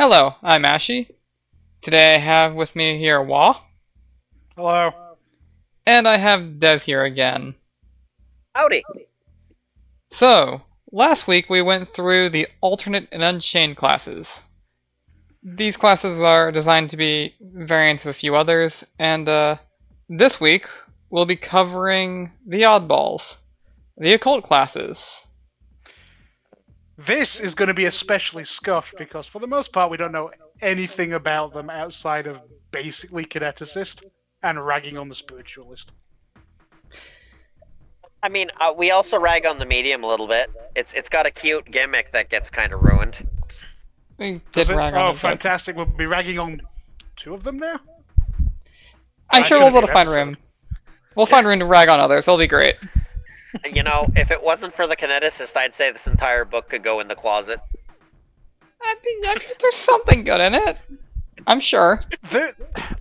Hello, I'm Ashi. Today I have with me here Wah, Hello. and I have Des here again. Howdy. So, last week we went through the alternate and unchained classes. These classes are designed to be variants of a few others, and this week we'll be covering the oddballs, the occult classes. This is going to be especially scuffed because, for the most part, we don't know anything about them outside of basically kineticist and ragging on the spiritualist. I mean, we also rag on the medium a little bit. It's got a cute gimmick that gets kind of ruined. We did Does it? rag on Oh, it, but fantastic. We'll be ragging on two of them now? I'm It's sure we'll gonna be be able to an find episode. room. We'll find room to rag on others. It'll be great. You know, if it wasn't for the kineticist, I'd say this entire book could go in the closet. I think there's something good in it. I'm sure.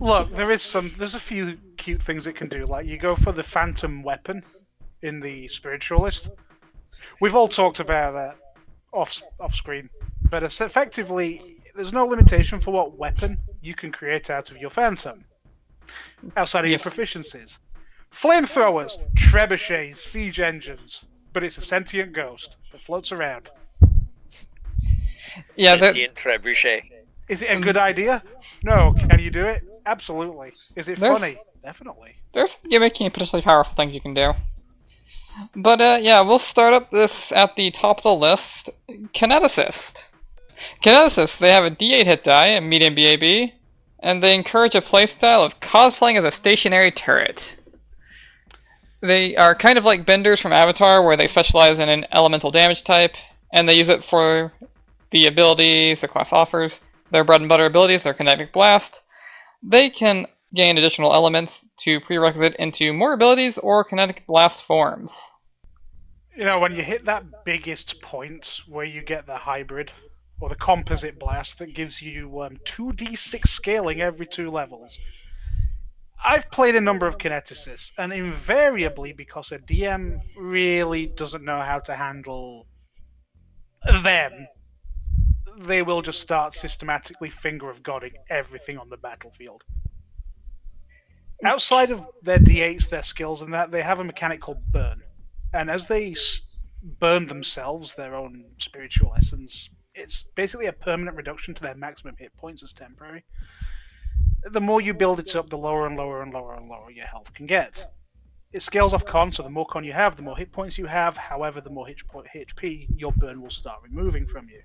Look, there's a few cute things it can do. Like, you go for the phantom weapon in the spiritualist. We've all talked about that off screen, but it's effectively, there's no limitation for what weapon you can create out of your phantom, outside of Yes. your proficiencies. Flamethrowers, trebuchets, siege engines, but it's a sentient ghost that floats around. Yeah, that- Sentient trebuchet. Is it a good idea? No. Can you do it? Absolutely. Is it There's- funny? Definitely. There's gimmicky and potentially powerful things you can do. But yeah, we'll start up this at the top of the list. Kineticist. Kineticists, they have a D8 hit die, a medium BAB, and they encourage a playstyle of cosplaying as a stationary turret. They are kind of like Benders from Avatar, where they specialize in an elemental damage type, and they use it for the abilities the class offers. Their bread and butter abilities are Kinetic Blast. They can gain additional elements to prerequisite into more abilities or Kinetic Blast forms. You know, when you hit that biggest point where you get the hybrid or the composite blast that gives you 2d6 scaling every 2 levels. I've played a number of kineticists, and invariably, because a DM really doesn't know how to handle them, they will just start systematically finger of godding everything on the battlefield. Outside of their d8s, their skills, and that, they have a mechanic called burn. And as they burn themselves, their own spiritual essence, it's basically a permanent reduction to their maximum hit points as temporary. The more you build it up, the lower and lower and lower and lower your health can get. It scales off con, so the more con you have, the more hit points you have. However, the more HP your burn will start removing from you.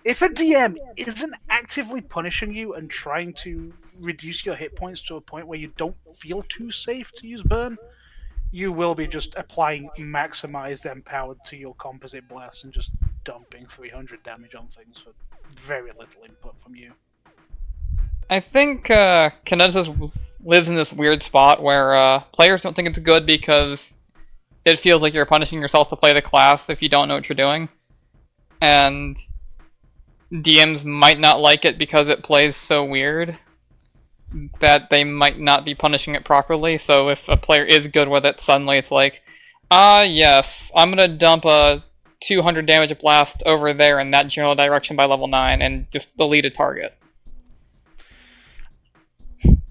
If a DM isn't actively punishing you and trying to reduce your hit points to a point where you don't feel too safe to use burn, you will be just applying maximized empowered to your composite blast and just dumping 300 damage on things for very little input from you. I think Kineticist lives in this weird spot where players don't think it's good because it feels like you're punishing yourself to play the class if you don't know what you're doing. And DMs might not like it because it plays so weird that they might not be punishing it properly. So if a player is good with it, suddenly it's like, yes, I'm gonna dump a 200 damage blast over there in that general direction by level 9 and just delete a target.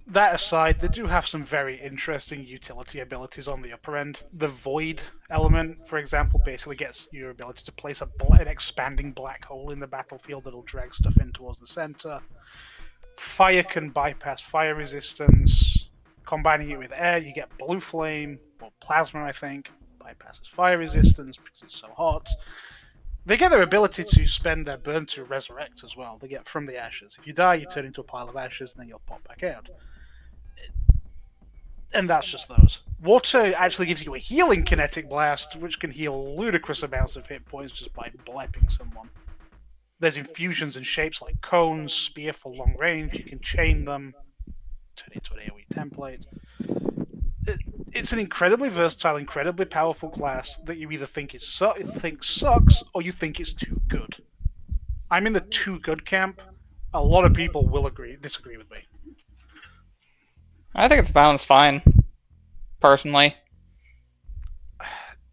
That aside, they do have some very interesting utility abilities on the upper end. The Void element, for example, basically gets your ability to place an expanding black hole in the battlefield that'll drag stuff in towards the center. Fire can bypass fire resistance. Combining it with air, you get Blue Flame, or Plasma, I think. Bypasses fire resistance because it's so hot. They get their ability to spend their burn to resurrect as well. They get from the ashes. If you die, you turn into a pile of ashes, and then you'll pop back out. And that's just those. Water actually gives you a healing kinetic blast, which can heal ludicrous amounts of hit points just by blepping someone. There's infusions and shapes like cones, spear for long range. You can chain them, turn it into an AoE template. It's an incredibly versatile, incredibly powerful class that you either think sucks or you think it's too good. I'm in the too good camp. A lot of people will disagree with me. I think it's balanced fine, personally.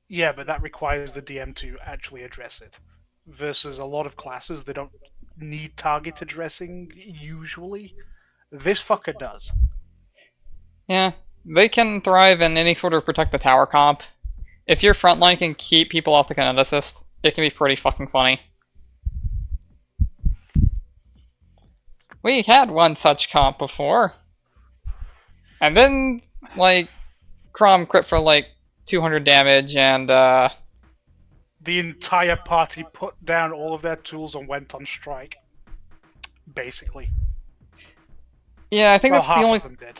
Yeah, but that requires the DM to actually address it. Versus a lot of classes, they don't need target addressing usually. This fucker does. Yeah, they can thrive in any sort of protect the tower comp. If your frontline can keep people off the kinetic assist, it can be pretty fucking funny. We had one such comp before. And then, like, Crom crit for like 200 damage and, The entire party put down all of their tools and went on strike. Basically. yeah, I think Well, that's the half only. of them did.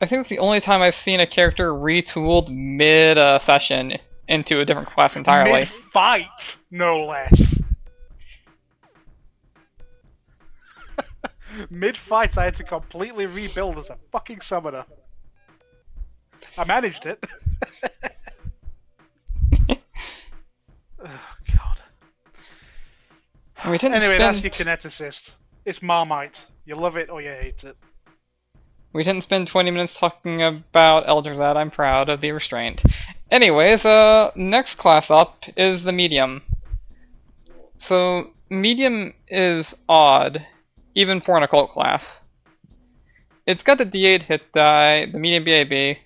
I think that's the only time I've seen a character retooled mid session into a different class entirely. Mid-fight, no less. Mid-fight, I had to completely rebuild as a fucking summoner. I managed it. Oh, God. We didn't Anyway, spend, that's your kineticist. It's Marmite. You love it or you hate it. We didn't spend 20 minutes talking about Elder Lad. I'm proud of the restraint. Anyways, next class up is the medium. So, medium is odd, even for an occult class. It's got the D8 hit die, the medium BAB.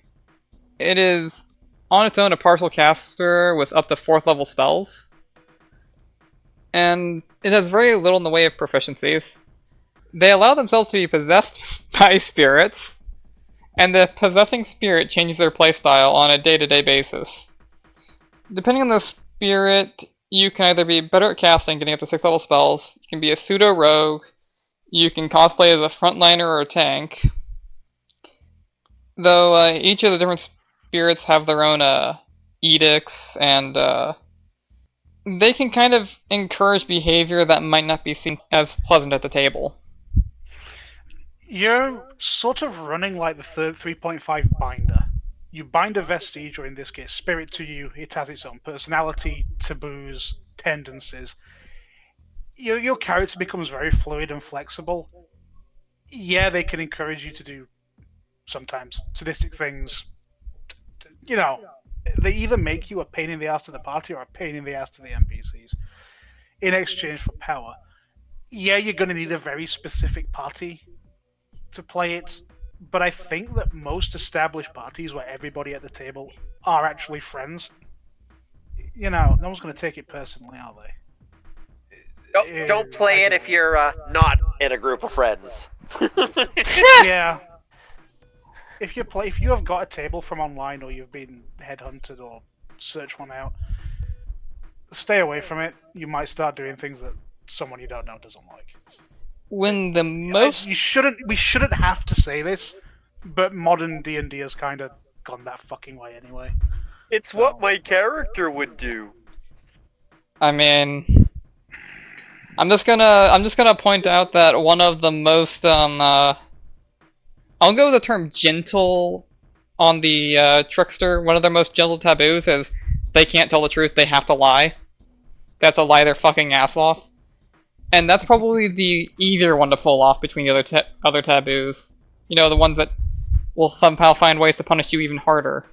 It is, on its own, a partial caster with up to 4th level spells. And it has very little in the way of proficiencies. They allow themselves to be possessed by spirits, and the possessing spirit changes their playstyle on a day-to-day basis. Depending on the spirit, you can either be better at casting, getting up to 6th level spells, you can be a pseudo-rogue, you can cosplay as a frontliner or a tank. Though each of the different spirits have their own edicts, and they can kind of encourage behavior that might not be seen as pleasant at the table. You're sort of running like the third 3.5 binder. You bind a vestige, or in this case, spirit to you. It has its own personality, taboos, tendencies. Your character becomes very fluid and flexible. Yeah, they can encourage you to do sometimes sadistic things. You know, they either make you a pain in the ass to the party or a pain in the ass to the NPCs in exchange for power. Yeah, you're going to need a very specific party to play it, but I think that most established parties where everybody at the table are actually friends, you know, no one's going to take it personally, are they? Don't play it if you're not in a group of friends. Yeah. If you have got a table from online, or you've been headhunted or searched one out, stay away from it. You might start doing things that someone you don't know doesn't like. When the most... We shouldn't have to say this, but modern D&D has kind of gone that fucking way anyway. It's what my character would do. I mean, I'm just gonna point out that one of the most I'll go with the term gentle on the trickster. One of their most gentle taboos is they can't tell the truth. They have to lie. That's a lie their fucking ass off. And that's probably the easier one to pull off between the other taboos. You know, the ones that will somehow find ways to punish you even harder.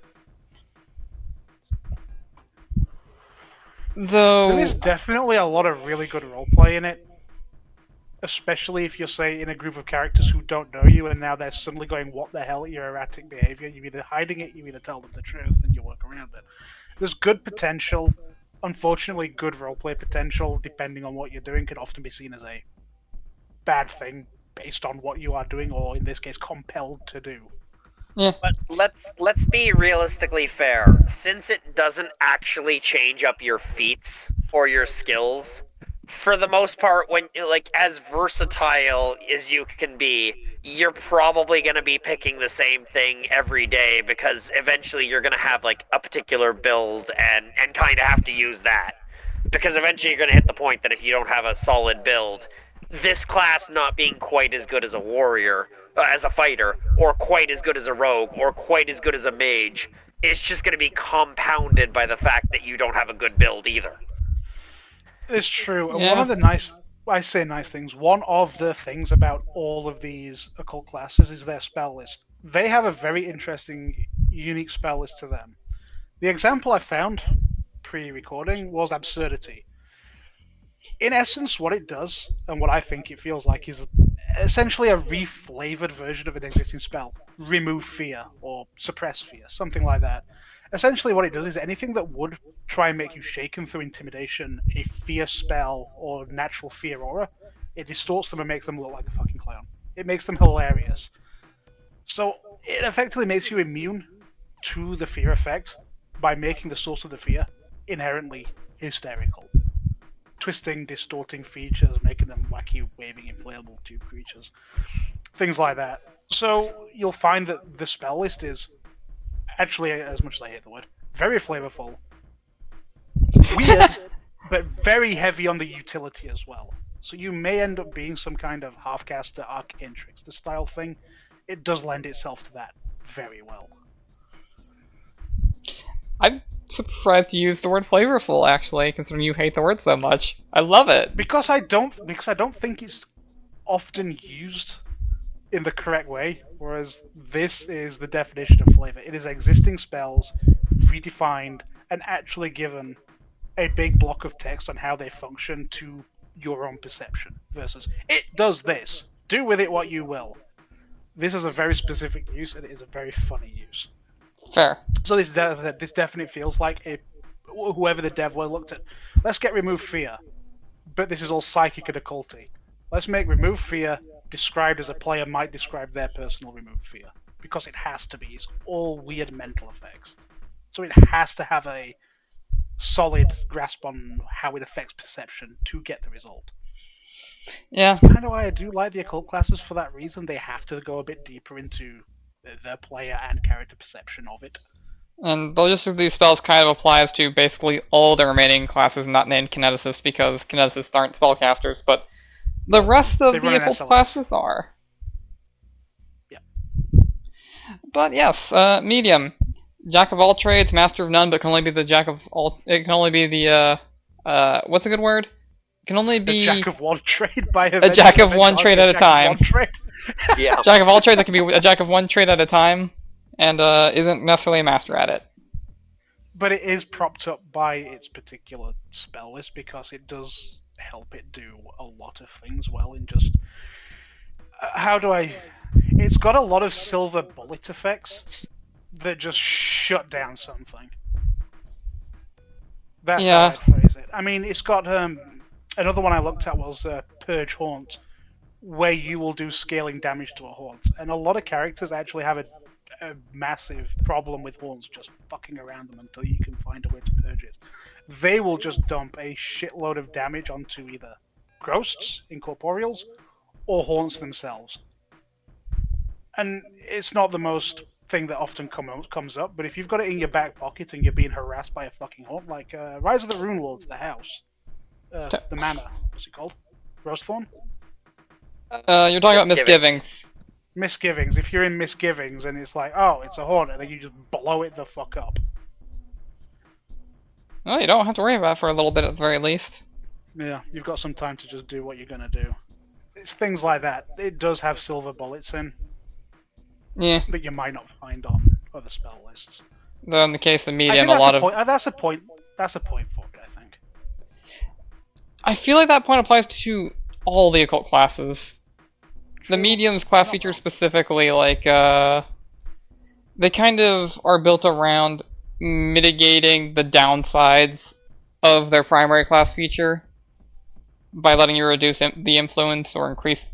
Though... There is definitely a lot of really good roleplay in it. Especially if you're, say, in a group of characters who don't know you, and now they're suddenly going, what the hell, your erratic behavior. You're either hiding it, you either tell them the truth, and you work around it. There's good potential. Unfortunately, good roleplay potential, depending on what you're doing, can often be seen as a bad thing based on what you are doing, or in this case, compelled to do. Yeah. But let's be realistically fair. Since it doesn't actually change up your feats or your skills, for the most part, when like as versatile as you can be, you're probably going to be picking the same thing every day, because eventually you're going to have like a particular build and kind of have to use that. Because eventually you're going to hit the point that if you don't have a solid build, this class not being quite as good as a warrior, as a fighter, or quite as good as a rogue, or quite as good as a mage, it's just going to be compounded by the fact that you don't have a good build either. It's true. And Yeah. one of the nice things, one of the things about all of these occult classes is their spell list. They have a very interesting, unique spell list to them. The example I found pre-recording was Absurdity. In essence, what it does, and what I think it feels like, is essentially a reflavored version of an existing spell. Remove fear, or suppress fear, something like that. Essentially, what it does is anything that would try and make you shaken through intimidation, a fear spell, or natural fear aura, it distorts them and makes them look like a fucking clown. It makes them hilarious. So it effectively makes you immune to the fear effect by making the source of the fear inherently hysterical. Twisting, distorting features, making them wacky, waving, inflatable tube creatures. Things like that. So you'll find that the spell list is actually, as much as I hate the word, very flavorful, weird, but very heavy on the utility as well. So you may end up being some kind of half-caster, arcane trickster style thing. It does lend itself to that very well. I'm surprised you used the word flavorful, actually, considering you hate the word so much. I love it. Because I don't think it's often used in the correct way, whereas this is the definition of flavor. It is existing spells redefined and actually given a big block of text on how they function to your own perception versus it does this. Do with it what you will. This is a very specific use and it is a very funny use. Fair. So this, as I said, this definitely feels like whoever the dev were looked at. Let's get remove fear, but this is all psychic and occulty. Let's make remove fear described as a player might describe their personal remove fear, because it has to be. It's all weird mental effects, so it has to have a solid grasp on how it affects perception to get the result. Yeah. That's kind of why I do like the occult classes for that reason. They have to go a bit deeper into the player and character perception of it. And the logistics of these spells kind of applies to basically all the remaining classes not named kineticists, because kineticists aren't spellcasters, but the rest of the occult classes are. Yeah. But yes, medium. Jack of all trades, master of none, but can only be the jack of all... It can only be the, what's a good word? It can only be... A jack of one trade by a jack of one trade at a time. Yeah. Jack of all trades, that can be a jack of one trade at a time, and isn't necessarily a master at it. But it is propped up by its particular spell list because it does help it do a lot of things well in just... how do I... It's got a lot of silver bullet effects that just shut down something. That's how I'd phrase it. I mean, it's got... another one I looked at was Purge Haunt, where you will do scaling damage to a haunt. And a lot of characters actually have a massive problem with haunts just fucking around them until you can find a way to purge it. They will just dump a shitload of damage onto either ghosts, incorporeals, or haunts themselves. And it's not the most thing that often comes up, but if you've got it in your back pocket and you're being harassed by a fucking haunt, like Rise of the Rune Lords, the house, the manor, what's it called? Rosethorn? You're talking about Misgivings. Misgivings. If you're in Misgivings and it's like, oh, it's a haunt, and then you just blow it the fuck up. Well, you don't have to worry about it for a little bit at the very least. Yeah, you've got some time to just do what you're gonna do. It's things like that. It does have silver bullets in. Yeah. That you might not find on other spell lists. Though in the case of medium, a lot of... That's a point for it, I think. I feel like that point applies to all the occult classes. The medium's class features specifically, like, they kind of are built around mitigating the downsides of their primary class feature by letting you reduce the influence or increase...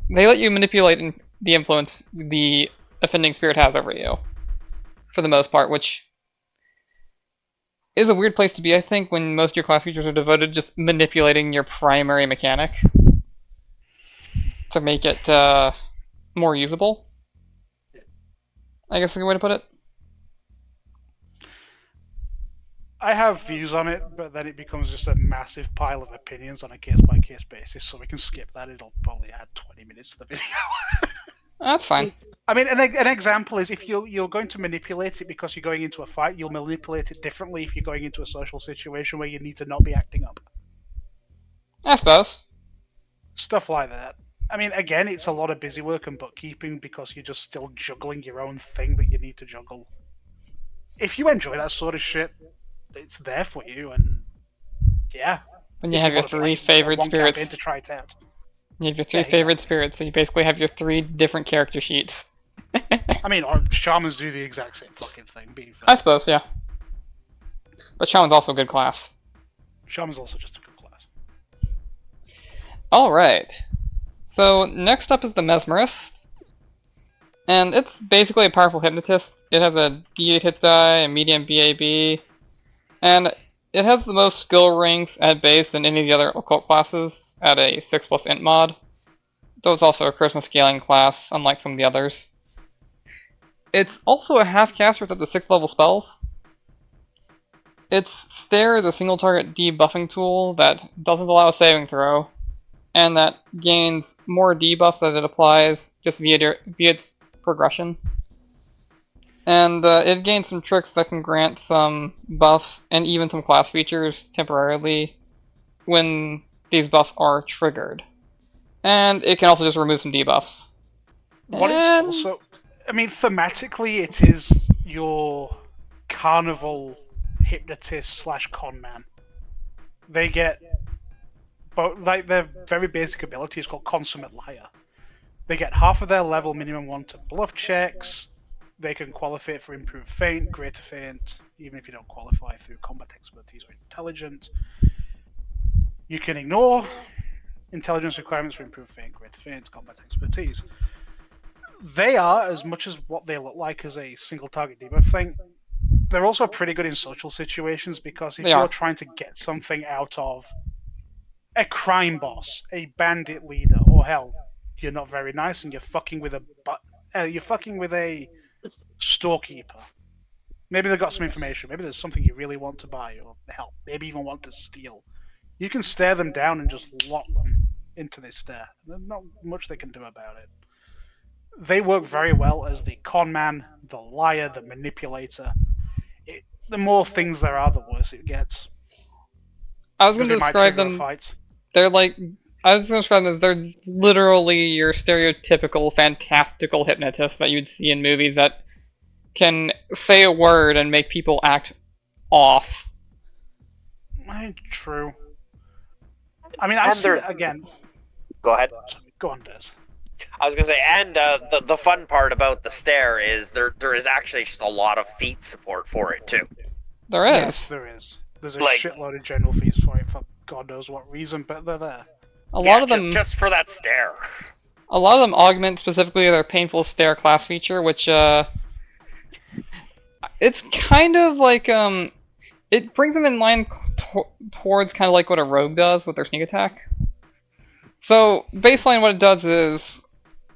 They let you manipulate the influence the offending spirit has over you, for the most part, which is a weird place to be, I think, when most of your class features are devoted to just manipulating your primary mechanic to make it more usable, I guess is a good way to put it. I have views on it, but then it becomes just a massive pile of opinions on a case-by-case basis, so we can skip that. It'll probably add 20 minutes to the video. That's fine. I mean, an example is if you're going to manipulate it because you're going into a fight, you'll manipulate it differently if you're going into a social situation where you need to not be acting up. I suppose. Stuff like that. I mean, again, it's a lot of busy work and bookkeeping because you're just still juggling your own thing that you need to juggle. If you enjoy that sort of shit, it's there for you, and yeah, When you If have you your want to play, three you've got favorite one spirits. campaign to try it out. You have your three Yeah, favorite exactly. spirits, so you basically have your 3 different character sheets. I mean, or shamans do the exact same fucking thing. Being fair. I suppose, yeah. But Shaman's also a good class. Shaman's also just a good class. Alright. So, next up is the Mesmerist. And it's basically a powerful hypnotist. It has a D8 hit die, a medium BAB, and it has the most skill ranks at base than any of the other occult classes at a 6+ int mod. Though it's also a charisma scaling class, unlike some of the others. It's also a half caster with up to 6 level spells. Its Stare is a single target debuffing tool that doesn't allow a saving throw, and that gains more debuffs that it applies just via its progression. And it gains some tricks that can grant some buffs and even some class features temporarily when these buffs are triggered. And it can also just remove some debuffs. What it's also, I mean, thematically, it is your carnival hypnotist / con man. They get, but like their very basic ability is called consummate liar. They get half of their level minimum 1 to bluff checks. They can qualify for improved feint, greater feint, even if you don't qualify through combat expertise or intelligence. You can ignore intelligence requirements for improved feint, greater feint, combat expertise. They are, as much as what they look like as a single target debuff thing, they're also pretty good in social situations, because if you're trying to get something out of a crime boss, a bandit leader, or hell, you're not very nice and you're fucking with a storekeeper. Maybe they've got some information. Maybe there's something you really want to buy, or hell, maybe even want to steal. You can stare them down and just lock them into this stare. There's not much they can do about it. They work very well as the con man, the liar, the manipulator. The more things there are, the worse it gets. I was going to describe them. They're like, I was going to describe them as they're literally your stereotypical fantastical hypnotist that you'd see in movies that can say a word and make people act off. True. I mean, I see it again. Go ahead. Go on, Des. I was gonna say, and the fun part about the Stare is there is actually just a lot of feat support for it too. There is. Yes, there is. There's a shitload of general feats for it for God knows what reason, but they're there. A lot of them just for that Stare. A lot of them augment specifically their painful Stare class feature, which it's kind of like it brings them in line towards kind of like what a rogue does with their sneak attack. So baseline, what it does is,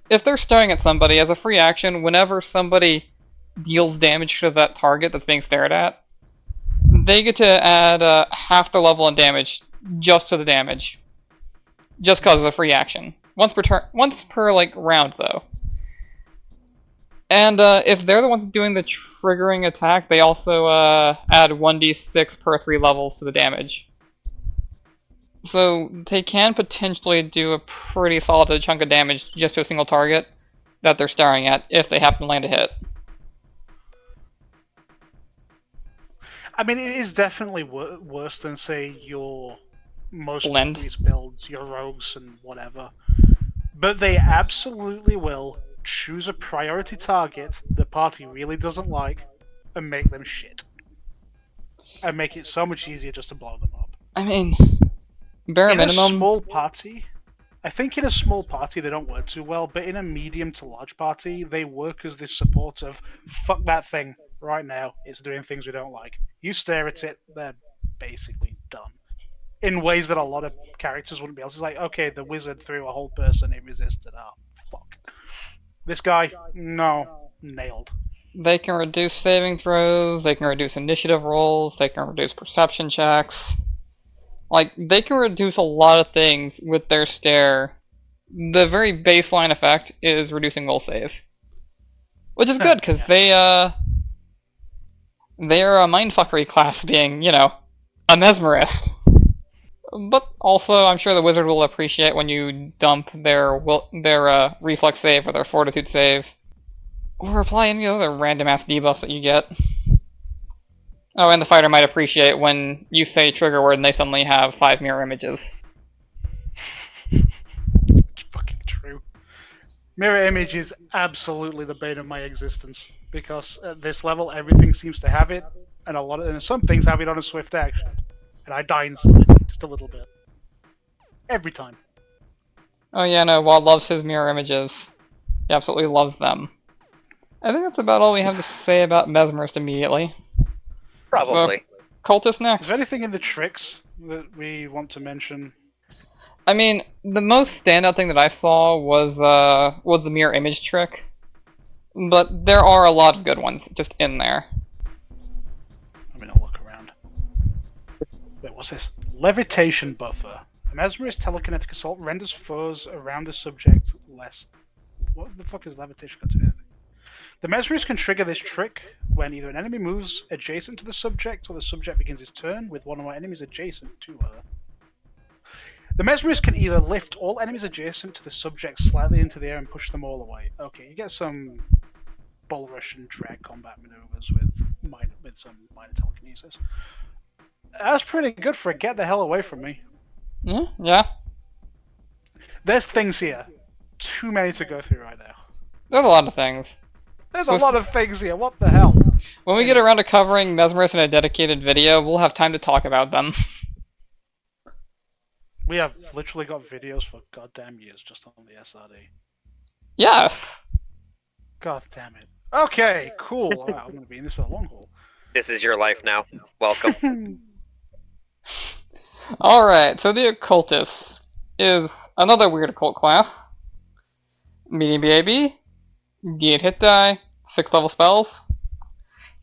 if they're staring at somebody, as a free action, whenever somebody deals damage to that target that's being stared at, they get to add half their level and damage just to the damage, just because of the free action. Once per like round, though. And if they're the ones doing the triggering attack, they also add 1d6 per 3 levels to the damage. So they can potentially do a pretty solid chunk of damage just to a single target that they're staring at, if they happen to land a hit. I mean, it is definitely worse than, say, your most Blend builds, your rogues and whatever. But they absolutely will choose a priority target the party really doesn't like and make them shit. And make it so much easier just to blow them up. I mean, bare minimum. In a small party, I think in a small party they don't work too well, but in a medium to large party, they work as this support of, fuck that thing right now, it's doing things we don't like. You stare at it, they're basically done. In ways that a lot of characters wouldn't be able to. It's like, okay, the wizard threw a whole person, it resisted. Oh, fuck. This guy, no, nailed. They can reduce saving throws, they can reduce initiative rolls, they can reduce perception checks. Like, they can reduce a lot of things with their stare. The very baseline effect is reducing will save. Which is good, because they're a mindfuckery class being, you know, a mesmerist. But also, I'm sure the wizard will appreciate when you dump their reflex save or their fortitude save, or apply any other random ass debuffs that you get. Oh, and the fighter might appreciate when you say trigger word and they suddenly have 5 mirror images. It's fucking true. Mirror image is absolutely the bane of my existence, because at this level everything seems to have it, and some things have it on a swift action, and I die inside just a little bit every time. Oh yeah, no, Wald loves his mirror images. He absolutely loves them. I think that's about all we have to say about Mesmerist immediately. Probably. So, Cultist Is next. there anything in the tricks that we want to mention? I mean, the most standout thing that I saw was the mirror image trick. But there are a lot of good ones just in there. I mean, I'll look around. Wait, what's this? Levitation buffer. A mesmerist telekinetic assault renders foes around the subject less. What the fuck is levitation got to do with anything? The mesmerist can trigger this trick when either an enemy moves adjacent to the subject or the subject begins his turn with one or more enemies adjacent to her. The mesmerist can either lift all enemies adjacent to the subject slightly into the air and push them all away. Okay, you get some bull rush and drag combat maneuvers with some minor telekinesis. That's pretty good for a get the hell away from me. Yeah. There's things here. Too many to go through right now. There's a lot of things. There's a lot of things here. What the hell? When we get around to covering Mesmerist in a dedicated video, we'll have time to talk about them. We have literally got videos for goddamn years just on the SRD. Yes! God damn it. Okay, cool. Alright, I'm going to be in this for the long haul. This is your life now. Welcome. Alright, so the Occultist is another weird occult class. Medium BAB, D8 hit die, 6th level spells.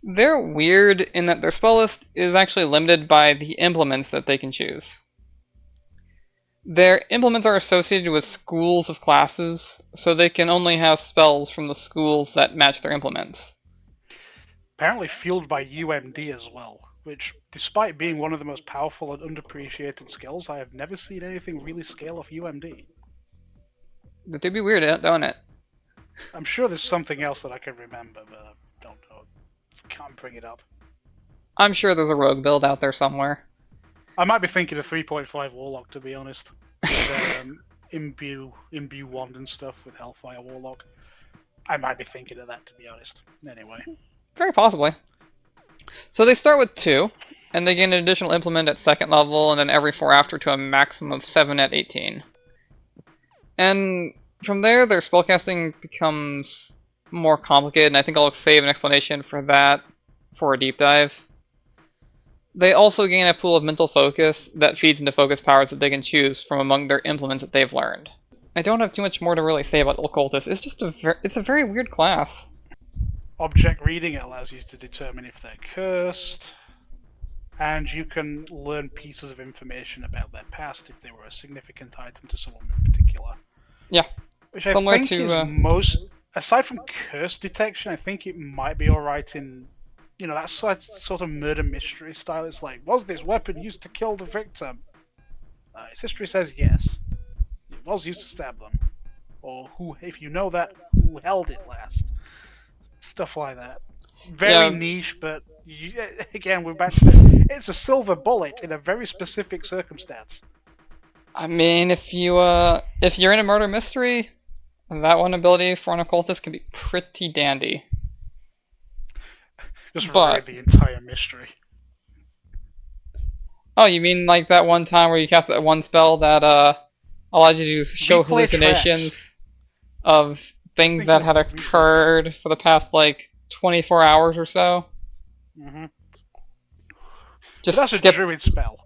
They're weird in that their spell list is actually limited by the implements that they can choose. Their implements are associated with schools of classes, so they can only have spells from the schools that match their implements. Apparently fueled by UMD as well, which, despite being one of the most powerful and underappreciated skills, I have never seen anything really scale off UMD. That'd be weird, don't it? I'm sure there's something else that I can remember, but I don't know. Can't bring it up. I'm sure there's a rogue build out there somewhere. I might be thinking of 3.5 Warlock, to be honest. With, imbue wand and stuff with Hellfire Warlock. I might be thinking of that, to be honest. Anyway. Very possibly. So they start with 2, and they gain an additional implement at 2nd level, and then every 4 after to a maximum of 7 at 18. And from there, their spellcasting becomes more complicated, and I think I'll save an explanation for that for a deep dive. They also gain a pool of mental focus that feeds into focus powers that they can choose from among their implements that they've learned. I don't have too much more to really say about Occultist. It's just it's a very weird class. Object reading, it allows you to determine if they're cursed. And you can learn pieces of information about their past if they were a significant item to someone in particular. Yeah. Which I Similar think to, is most... Aside from curse detection, I think it might be alright in... You know, that sort of murder mystery style. It's like, was this weapon used to kill the victim? Its history says yes. It was used to stab them. Or who, if you know that, who held it last? Stuff like that. Very niche, but again, we're back to this. It's a silver bullet in a very specific circumstance. I mean, if you're in a murder mystery, that one ability for an occultist can be pretty dandy. Just read the entire mystery. Oh, you mean like that one time where you cast that one spell that allowed you to show hallucinations of things that had occurred for the past like 24 hours or so? Mm-hmm. Just that's a druid spell.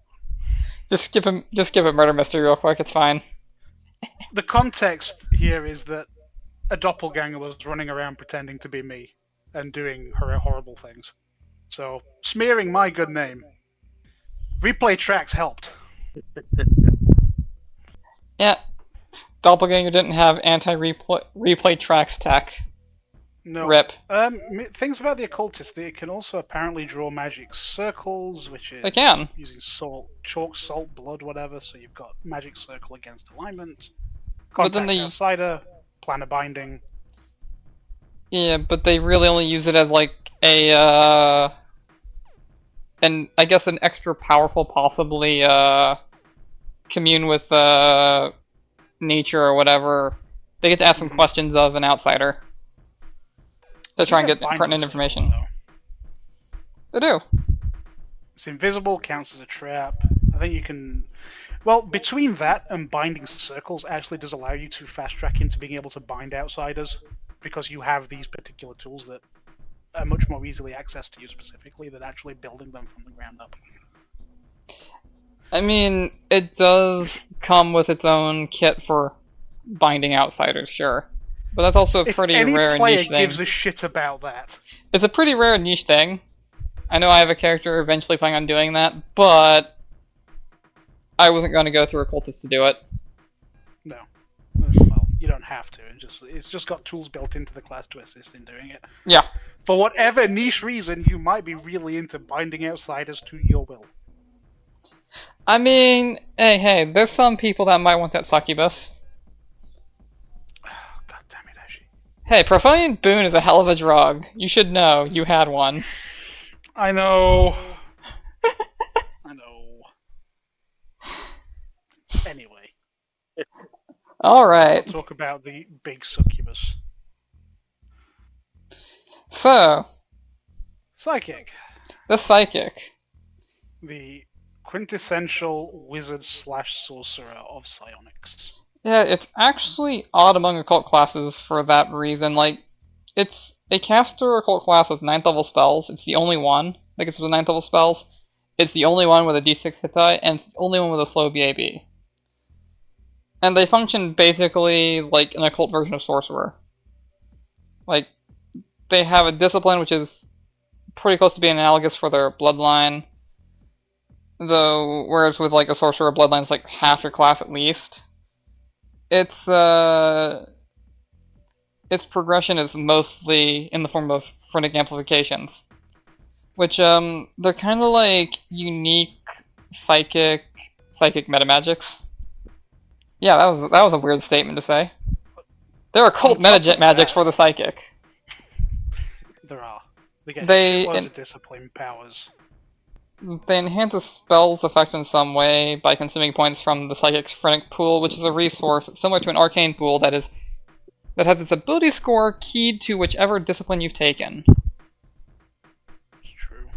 Just skip a murder mystery real quick. It's fine. The context here is that a doppelganger was running around pretending to be me and doing horrible things. So, smearing my good name. Replay tracks helped. Yeah. Doppelganger didn't have anti-replay tracks tech. No. Rip. Things about the occultist, they can also apparently draw magic circles, which is they can. Using chalk, salt, blood, whatever. So you've got magic circle against alignment, but contact then outsider, planar binding. Yeah, but they really only use it as like a and I guess an extra powerful, possibly commune with nature or whatever, they get to ask some questions of an outsider to try and get pertinent information. They do. It's invisible, counts as a trap. I think you can... Well, between that and binding circles actually does allow you to fast track into being able to bind outsiders, because you have these particular tools that are much more easily accessed to you specifically than actually building them from the ground up. I mean, it does come with its own kit for binding outsiders, sure. But that's also a pretty rare If any niche player thing. gives a shit about that... It's a pretty rare niche thing. I know I have a character eventually planning on doing that, but I wasn't going to go through occultist to do it. No. Well, you don't have to. It's just got tools built into the class to assist in doing it. Yeah. For whatever niche reason, you might be really into binding outsiders to your will. I mean, hey, there's some people that might want that succubus. God damn it, Ashi. Hey, Profane Boon is a hell of a drug. You should know. You had one. I know. I know. Anyway. Alright. Let's talk about the big succubus. So, Psychic. the Psychic. The quintessential wizard/sorcerer of psionics. Yeah, it's actually odd among occult classes for that reason. Like, it's a caster occult class with 9th level spells. It's the only one that gets with 9th level spells. It's the only one with a d6 hit die, and it's the only one with a slow BAB. And they function basically like an occult version of sorcerer. Like, they have a discipline which is pretty close to being analogous for their bloodline. Though, whereas with like a sorcerer bloodline is like half your class at least. Its progression is mostly in the form of phrenic amplifications. Which, they're kind of like unique psychic metamagics. Yeah, that was a weird statement to say. There are occult magics for the psychic. There are. They get loads of discipline powers. They enhance a spell's effect in some way by consuming points from the Psychic's Phrenic Pool, which is a resource similar to an Arcane Pool that has its ability score keyed to whichever discipline you've taken. It's true.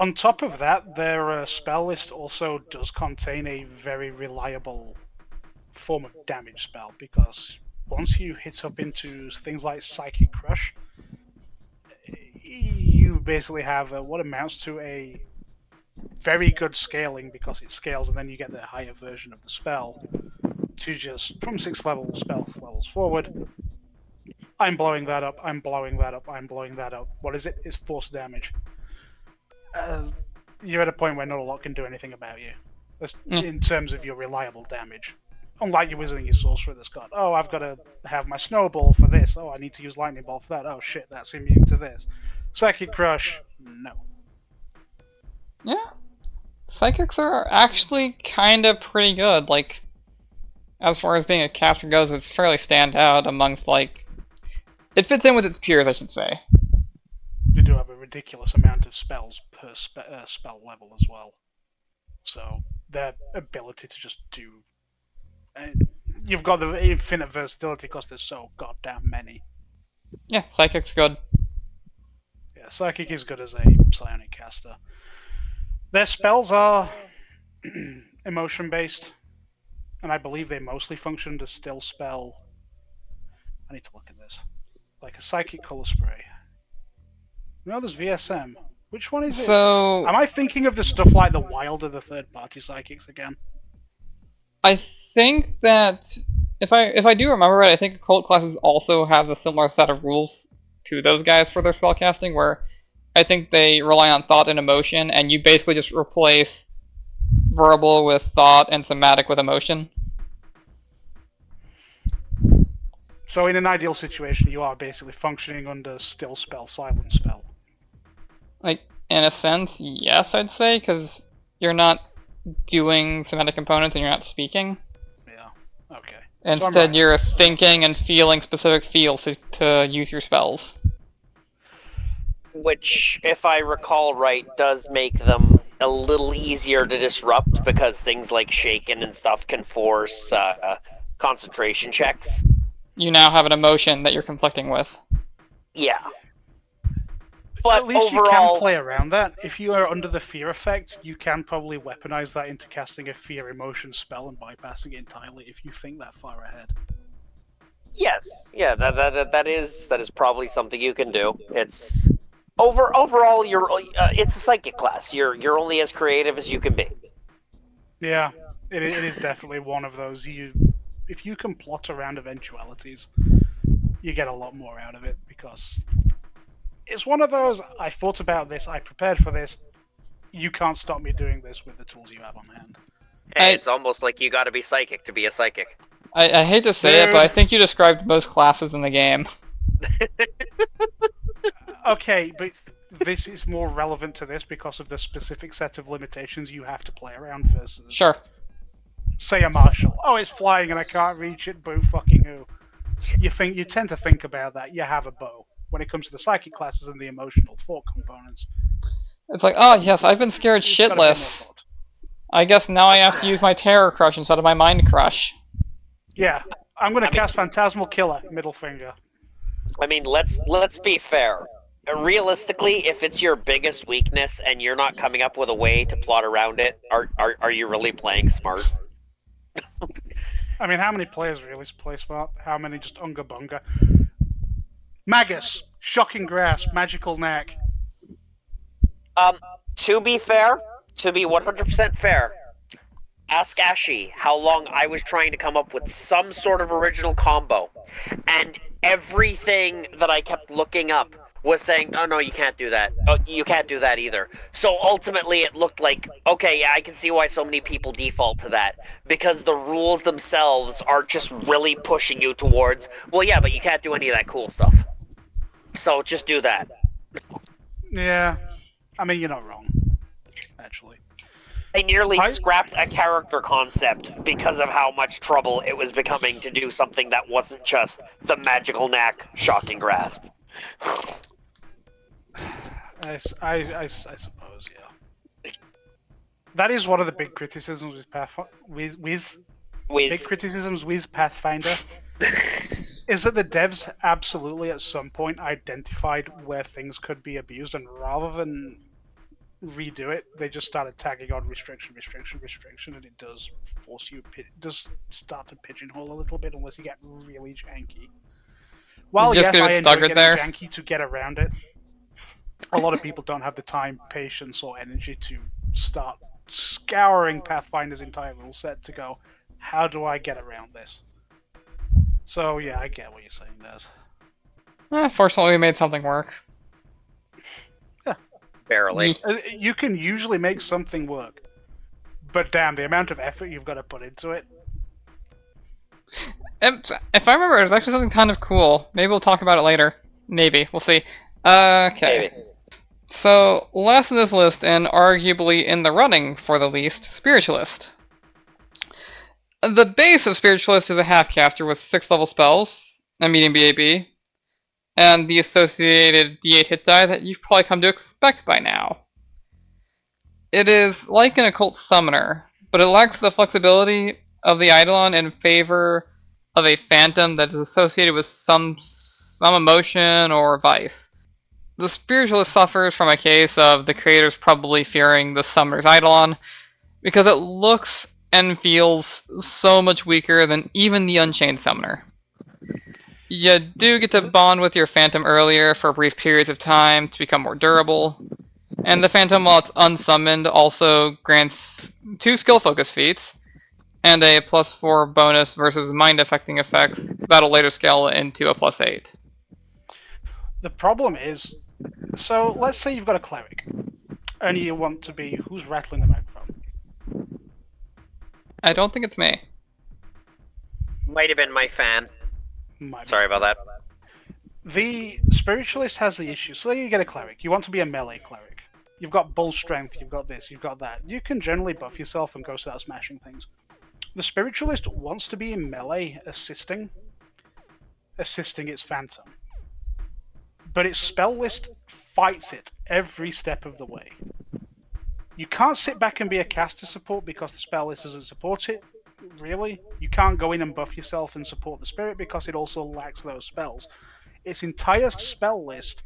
On top of that, their spell list also does contain a very reliable form of damage spell, because once you hit up into things like Psychic Crush, you basically have what amounts to a very good scaling, because it scales and then you get the higher version of the spell to just, from 6th level spell levels forward, I'm blowing that up, I'm blowing that up, I'm blowing that up. What is it? It's force damage. You're at a point where not a lot can do anything about you, in terms of your reliable damage. Unlike your wizard and your sorcerer that's got, oh, I've got to have my snowball for this, oh, I need to use lightning ball for that, oh shit, that's immune to this. Psychic Crush, no. Yeah. Psychics are actually kind of pretty good. Like, as far as being a caster goes, it's fairly stand out amongst, like... It fits in with its peers, I should say. They do have a ridiculous amount of spells per spell level as well. So, their ability to just do... you've got the infinite versatility because there's so goddamn many. Yeah, Psychic's good. Yeah, Psychic is good as a psionic caster. Their spells are emotion-based, and I believe they mostly function to still spell... I need to look at this. Like a Psychic Color Spray. No, there's VSM. Which one is it? Am I thinking of the stuff like the Wild or the third-party Psychics again? I think that, if I do remember right, I think occult classes also have a similar set of rules to those guys for their spellcasting, where I think they rely on thought and emotion, and you basically just replace verbal with thought and somatic with emotion. So in an ideal situation, you are basically functioning under still spell, silent spell. Like, in a sense, yes, I'd say, because you're not doing somatic components and you're not speaking. Yeah, okay. Instead, you're thinking and feeling specific feels to use your spells. Which, if I recall right, does make them a little easier to disrupt because things like shaken and stuff can force concentration checks. You now have an emotion that you're conflicting with. Yeah. But At least overall, you can play around that. If you are under the fear effect, you can probably weaponize that into casting a fear emotion spell and bypassing it entirely if you think that far ahead. yes, yeah, that is probably something you can do. It's overall, it's a psychic class. You're only as creative as you can be. Yeah, it is definitely one of those. If you can plot around eventualities, you get a lot more out of it because it's one of those. I thought about this. I prepared for this. You can't stop me doing this with the tools you have on hand. Hey, it's almost like you got to be psychic to be a psychic. I hate to say it, but I think you described most classes in the game. Okay, but this is more relevant to this because of the specific set of limitations you have to play around versus... Sure. Say a marshal. Oh, it's flying and I can't reach it, boo fucking who. You tend to think about that. You have a bow. When it comes to the psychic classes and the emotional thought components. It's like, oh yes, I've been scared It's gotta be more shitless. thought. I guess now I have to use my terror crush instead of my mind crush. Yeah, I'm gonna cast Phantasmal Killer, middle finger. I mean, let's be fair. Realistically, if it's your biggest weakness and you're not coming up with a way to plot around it, are you really playing smart? I mean, how many players really play smart? How many just unga bunga? Magus, Shocking Grasp, Magical Neck. To be fair, to be 100% fair, ask Ashi how long I was trying to come up with some sort of original combo, and everything that I kept looking up was saying, oh no, you can't do that. Oh, you can't do that either. So ultimately it looked like, okay, yeah, I can see why so many people default to that, because the rules themselves are just really pushing you towards, well yeah, but you can't do any of that cool stuff. So just do that. Yeah, I mean, you're not wrong, actually. I nearly scrapped a character concept because of how much trouble it was becoming to do something that wasn't just the magical knack, shocking grasp. I suppose, yeah. That is one of the big criticisms with Pathfinder. Is that the devs absolutely at some point identified where things could be abused, and rather than redo it, they just started tagging on restriction, and it does force you, it does start to pigeonhole a little bit unless you get really janky. Well, yes, I enjoy getting janky to get around it. A lot of people don't have the time, patience, or energy to start scouring Pathfinder's entire rule set to go, how do I get around this? So, yeah, I get what you're saying, Des. Fortunately, we made something work. Yeah. Barely. You can usually make something work. But damn, the amount of effort you've got to put into it. If I remember, it was actually something kind of cool. Maybe we'll talk about it later. Maybe. We'll see. Okay. Maybe. So, last in this list, and arguably in the running for the least, Spiritualist. The base of Spiritualist is a half-caster with 6 level spells, a medium BAB, and the associated D8 hit die that you've probably come to expect by now. It is like an occult summoner, but it lacks the flexibility of the Eidolon in favor of a phantom that is associated with some emotion or vice. The Spiritualist suffers from a case of the creators probably fearing the summoner's Eidolon, because it looks and feels so much weaker than even the Unchained Summoner. You do get to bond with your Phantom earlier for brief periods of time to become more durable, and the Phantom, while it's unsummoned, also grants 2 skill focus feats, and a +4 bonus versus mind-affecting effects that'll later scale into a +8. The problem is, so let's say you've got a cleric, and you want to be, who's rattling the microphone? I don't think it's me. Might have been my fan. Sorry about that. The Spiritualist has the issue. So you get a cleric. You want to be a melee cleric. You've got bull strength, you've got this, you've got that. You can generally buff yourself and go start smashing things. The Spiritualist wants to be in melee assisting its Phantom. but its spell list fights it every step of the way. You can't sit back and be a caster support because the spell list doesn't support it, really. You can't go in and buff yourself and support the spirit because it also lacks those spells. Its entire spell list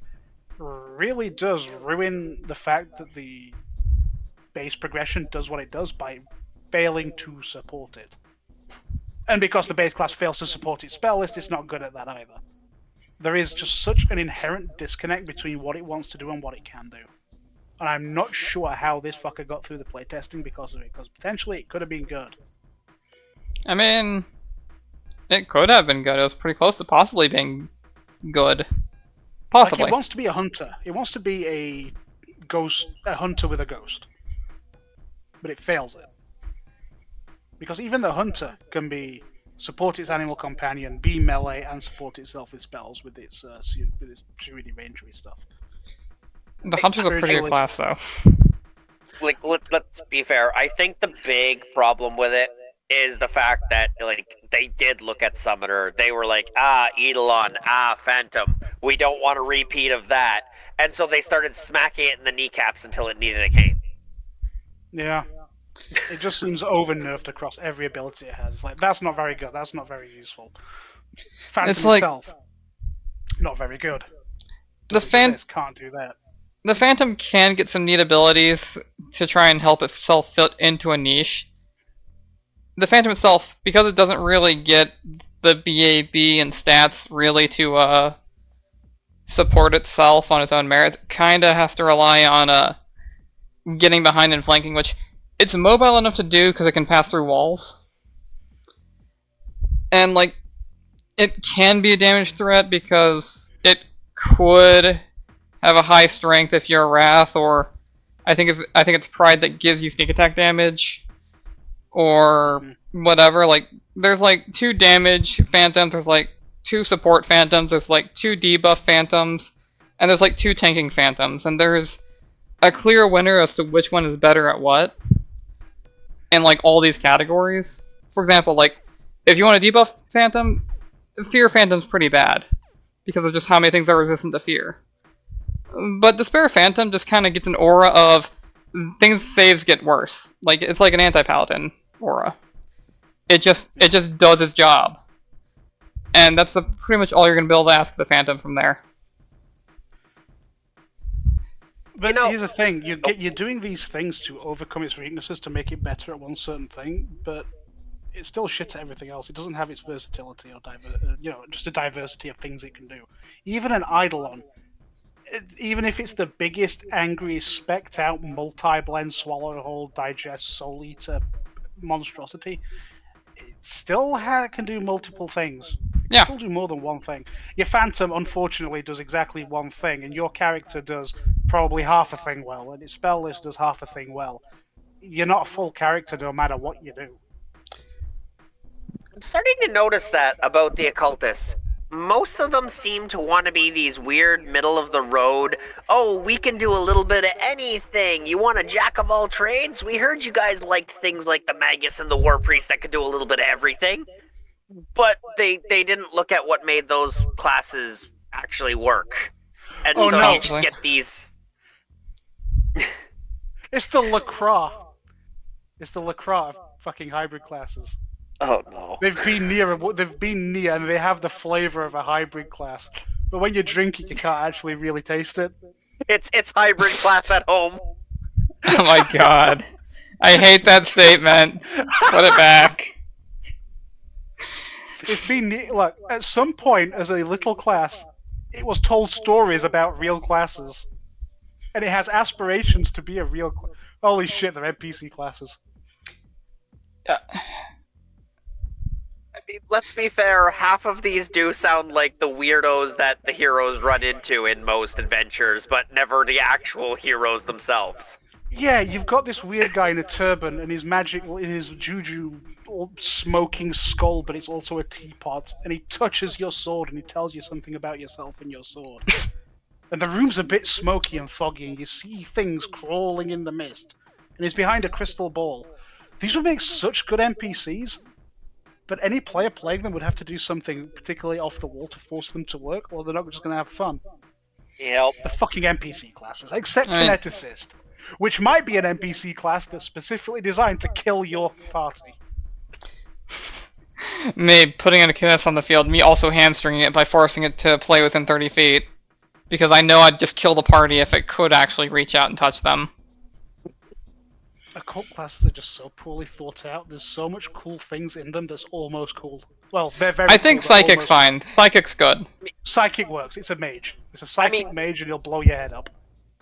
really does ruin the fact that the base progression does what it does by failing to support it. And because the base class fails to support its spell list, it's not good at that either. There is just such an inherent disconnect between what it wants to do and what it can do. And I'm not sure how this fucker got through the playtesting because of it, because potentially it could have been good. I mean, it could have been good. It was pretty close to possibly being good. Possibly. Like, it wants to be a hunter. It wants to be a hunter with a ghost. But it fails it. Because even the hunter can support its animal companion, be melee, and support itself with spells with its druid inventory stuff. The hunter's a pretty good class, though. Like, let's be fair. I think the big problem with it is the fact that, like, they did look at Summoner. They were like, Eidolon, Phantom. We don't want a repeat of that. And so they started smacking it in the kneecaps until it needed a cane. Yeah. It just seems over-nerfed across every ability it has. It's like, that's not very good. That's not very useful. Phantom itself, not very good. Can't do that. The Phantom can get some neat abilities to try and help itself fit into a niche. The Phantom itself, because it doesn't really get the BAB and stats really to support itself on its own merits, kinda has to rely on getting behind and flanking, which it's mobile enough to do because it can pass through walls. And, like, it can be a damage threat because it could have a high strength if you're a Wrath, or I think it's Pride that gives you sneak attack damage, or whatever. Like, there's like 2 damage Phantoms, there's like 2 support Phantoms, there's like 2 debuff Phantoms, and there's like 2 tanking Phantoms, and there's a clear winner as to which one is better at what in like all these categories. For example, like, if you want a debuff Phantom, Fear Phantom's pretty bad because of just how many things are resistant to fear. But Despair Phantom just kind of gets an aura of things saves get worse. Like, it's like an anti-paladin aura. It just does its job. And that's pretty much all you're going to be able to ask the Phantom from there. But here's the thing: you're doing these things to overcome its weaknesses to make it better at one certain thing, but it's still shit at everything else. It doesn't have its versatility or just a diversity of things it can do. Even an Eidolon, even if it's the biggest, angriest, specced out, multi-blend, swallowhole, digest, soul eater monstrosity, it still can do multiple things. It can still do more than one thing. Your Phantom, unfortunately, does exactly one thing, and your character does probably half a thing well, and its spell list does half a thing well. You're not a full character no matter what you do. I'm starting to notice that about the occultists. Most of them seem to want to be these weird middle-of-the-road, oh, we can do a little bit of anything. You want a jack of all trades? We heard you guys liked things like the Magus and the War Priest that could do a little bit of everything. But they didn't look at what made those classes actually work. And you just get these... It's the LaCroix. It's the LaCroix of fucking hybrid classes. Oh no. They've been near, and they have the flavor of a hybrid class. But when you drink it, you can't actually really taste it. It's hybrid class at home. Oh my god. I hate that statement. Put it back. It's been, look, at some point as a little class, it was told stories about real classes. And it has aspirations to be a real class. Holy shit, they're NPC classes. Let's be fair, half of these do sound like the weirdos that the heroes run into in most adventures, but never the actual heroes themselves. Yeah, you've got this weird guy in a turban and his his juju smoking skull, but it's also a teapot, and he touches your sword and he tells you something about yourself and your sword. And the room's a bit smoky and foggy, and you see things crawling in the mist, and he's behind a crystal ball. These would make such good NPCs. But any player playing them would have to do something particularly off the wall to force them to work, or they're not just going to have fun. Yep. The fucking NPC classes, except I mean- Kineticist, which might be an NPC class that's specifically designed to kill your party. Me putting a Kinesis on the field, me also hamstringing it by forcing it to play within 30 feet. Because I know I'd just kill the party if it could actually reach out and touch them. Occult classes are just so poorly thought out. There's so much cool things in them that's almost cool. Well, they're very I think cool, but Psychic's almost- fine. Psychic's good. Psychic works. It's a mage. It's a psychic mean- mage and he'll blow your head up.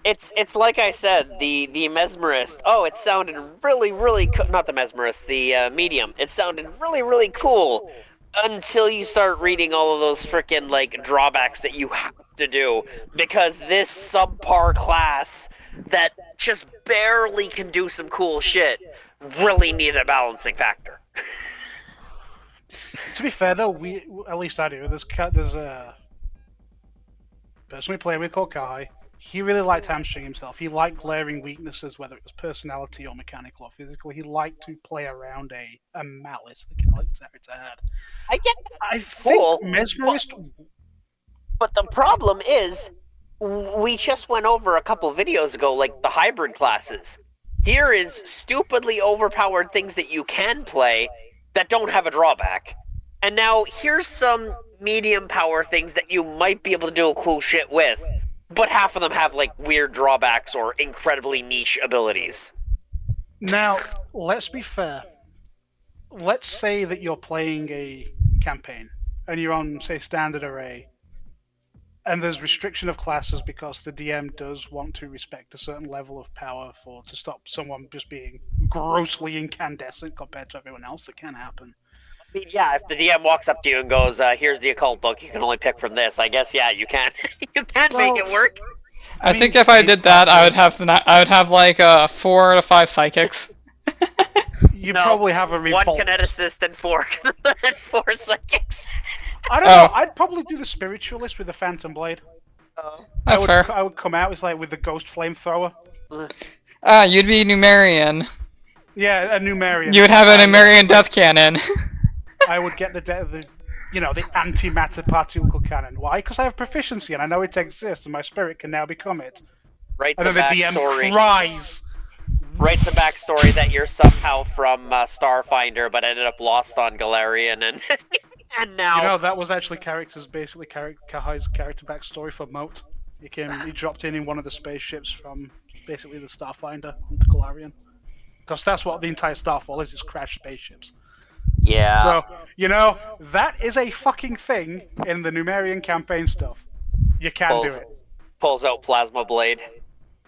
It's like I said, the mesmerist. Oh, it sounded really not the mesmerist, the medium. It sounded really cool until you start reading all of those frickin' like drawbacks that you have to do because this subpar class that just barely can do some cool shit really needed a balancing factor. To be fair, though, at least I do. There's a person we play with called Kai. He really liked hamstring himself. He liked glaring weaknesses, whether it was personality or mechanical or physical. He liked to play around a malice, the character had. I get I It's think cool, Mesmerist. But the problem is, we just went over a couple videos ago, like the hybrid classes. Here is stupidly overpowered things that you can play that don't have a drawback. And now here's some medium power things that you might be able to do cool shit with, but half of them have like weird drawbacks or incredibly niche abilities. Now, let's be fair. Let's say that you're playing a campaign and you're on, say, standard array, and there's restriction of classes because the DM does want to respect a certain level of power to stop someone just being grossly incandescent compared to everyone else. That can happen. I mean, yeah, if the DM walks up to you and goes, "Here's the occult book. You can only pick from this." I guess, yeah, you can. You can make it work. I mean, think if I these did that, I would classes- have like 4 to 5 psychics. You No, probably have a One revolt. kineticist and four and four psychics. I don't know. I'd probably do the spiritualist with the Phantom Blade. That's fair. I would come out with with the ghost flamethrower. You'd be Numerian. Yeah, a Numerian. You would have a Numerian death cannon. I would get the antimatter particle cannon. Why? Because I have proficiency and I know it exists, and my spirit can now become it. Writes And a then the DM backstory. cries. Writes a backstory that you're somehow from Starfinder, but ended up lost on Galarian, and and now. You know, that was actually basically Kahai's character backstory for Moat. He dropped in one of the spaceships from basically the Starfinder onto Galarian. Because that's what the entire Starfall is crashed spaceships. Yeah. So, you know, that is a fucking thing in the Numerian campaign stuff. You can do it. Pulls out plasma blade.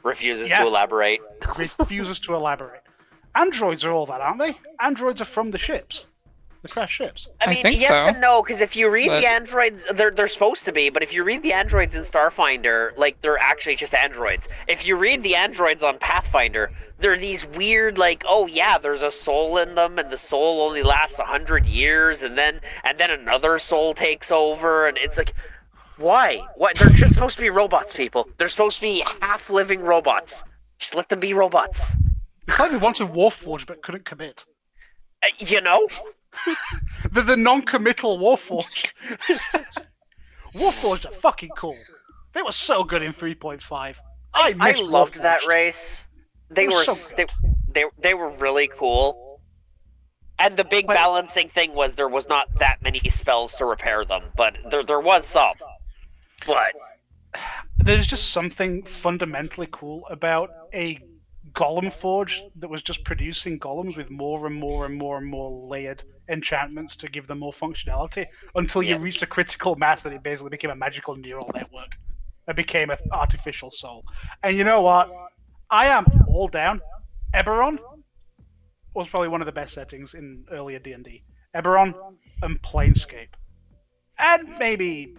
Refuses Yeah. to elaborate. Refuses to elaborate. Androids are all that, aren't they? Androids are from the ships. The crashed ships. I I mean, think yes so, and no, because if you read but- the androids, they're supposed to be, but if you read the androids in Starfinder, like, they're actually just androids. If you read the androids on Pathfinder, they're these weird, like, oh yeah, there's a soul in them, and the soul only lasts 100 years, and then another soul takes over, and it's like, why? What? They're just supposed to be robots, people. They're supposed to be half-living robots. Just let them be robots. It's like they wanted Warforged but couldn't commit. You know? They're the non-committal Warforged. Warforged are fucking cool. They were so good in 3.5. I loved that Warforged. race. They It were was so they were really cool. And the big But- balancing thing was there was not that many spells to repair them, but there was some. But There's just something fundamentally cool about a Golem Forge that was just producing golems with more and more and more and more layered enchantments to give them more functionality until you Yeah. reached a critical mass that it basically became a magical neural network. It became an artificial soul. And you know what? I am all down. Eberron was probably one of the best settings in earlier D&D. Eberron and Planescape. And maybe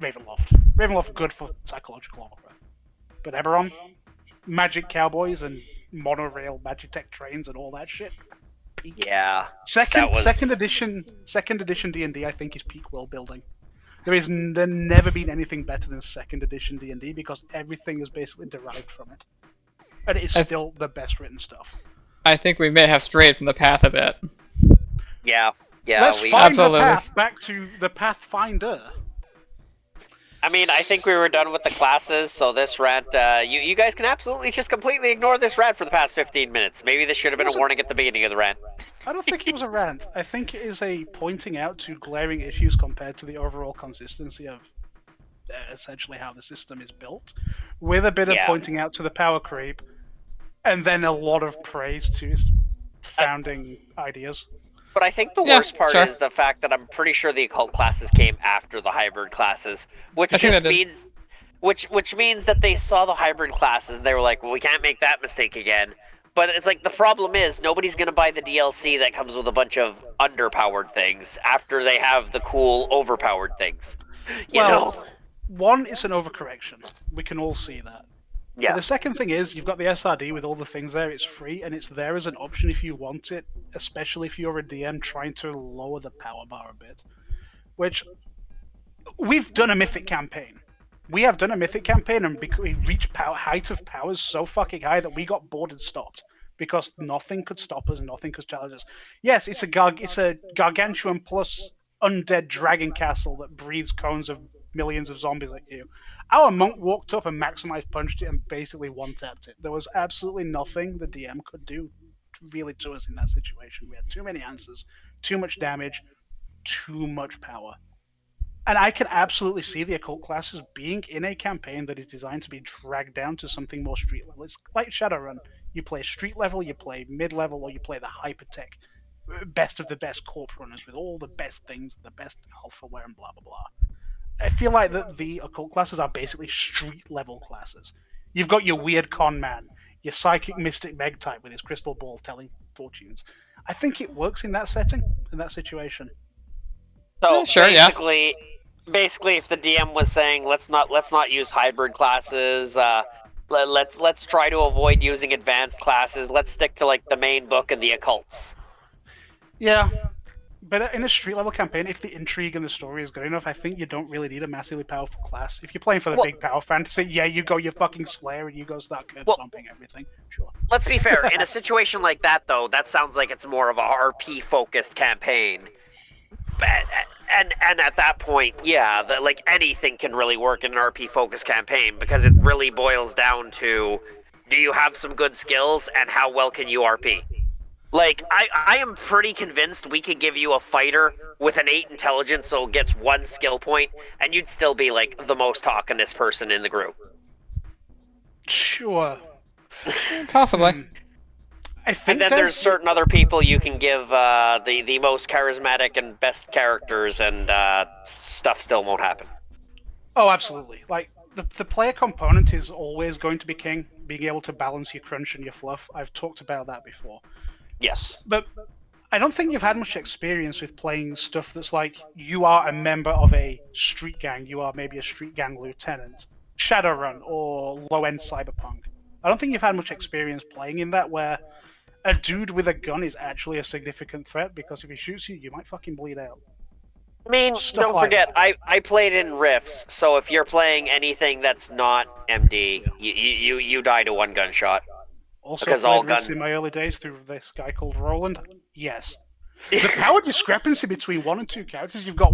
Ravenloft. Ravenloft good for psychological horror. But Eberron, magic cowboys and monorail magitech trains and all that shit. yeah, Second was- second edition D&D I think is peak world building. There's never been anything better than second edition D&D because everything is basically derived from it. And it's still the best written stuff. I think we may have strayed from the path a bit. yeah. Let's We, find Absolutely. the path back to the Pathfinder. I mean, I think we were done with the classes, so this rant, you guys can absolutely just completely ignore this rant for the past 15 minutes. Maybe this should have been a warning at the beginning of the rant. I don't think it was a rant. I think it is a pointing out to glaring issues compared to the overall consistency of essentially how the system is built, with a bit of pointing out to the power creep, and then a lot of praise to its founding ideas. But I think the worst part is the fact that I'm pretty sure the occult classes came after the hybrid classes, which just means, which means that they saw the hybrid classes and they were like, well, we can't make that mistake again. But it's like the problem is nobody's gonna buy the DLC that comes with a bunch of underpowered things after they have the cool overpowered things. You know? One, it's an overcorrection. We can all see that. Yes. But the second thing is, you've got the SRD with all the things there, it's free, and it's there as an option if you want it, especially if you're a DM trying to lower the power bar a bit. Which, we've done a Mythic campaign. We have done a Mythic campaign, and we reached height of powers so fucking high that we got bored and stopped. Because nothing could stop us, nothing could challenge us. Yes, it's a gargantuan plus undead dragon castle that breathes cones of millions of zombies at you. Our monk walked up and maximized punched it and basically one-tapped it. There was absolutely nothing the DM could do really to us in that situation. We had too many answers, too much damage, too much power. And I can absolutely see the occult classes being in a campaign that is designed to be dragged down to something more street level. It's like Shadowrun. You play street level, you play mid-level, or you play the hypertech best of the best corp runners with all the best things, the best alphaware and blah blah blah. I feel like that the occult classes are basically street level classes. You've got your weird con man, your psychic mystic meg type with his crystal ball telling fortunes. I think it works in that setting, in that situation. So basically, if the DM was saying let's not use hybrid classes, let's try to avoid using advanced classes. Let's stick to like the main book and the occults. Yeah. But in a street level campaign, if the intrigue and the story is good enough, I think you don't really need a massively powerful class. If you're playing for the big power fantasy, yeah, you go your fucking Slayer and you go start curb stomping everything. Sure. Let's be fair. In a situation like that, though, that sounds like it's more of a RP focused campaign. And at that point, yeah, like anything can really work in an RP focused campaign because it really boils down to, do you have some good skills and how well can you RP? Like, I am pretty convinced we could give you a fighter with an 8 intelligence so it gets 1 skill point, and you'd still be, like, the most talkingest person in the group. Sure. Possibly. I think and then there's certain other people you can give the most charismatic and best characters, and stuff still won't happen. Oh, absolutely. Like, the player component is always going to be king, being able to balance your crunch and your fluff. I've talked about that before. Yes. But I don't think you've had much experience with playing stuff that's like, you are a member of a street gang, you are maybe a street gang lieutenant, Shadowrun, or low-end Cyberpunk. I don't think you've had much experience playing in that, where a dude with a gun is actually a significant threat, because if he shoots you, you might fucking bleed out. I mean, don't forget, I played in Rifts, so if you're playing anything that's not MD, you die to 1 gunshot. Also played Rifts in my early days through this guy called Roland. Yes. The power discrepancy between 1 and 2 characters, you've got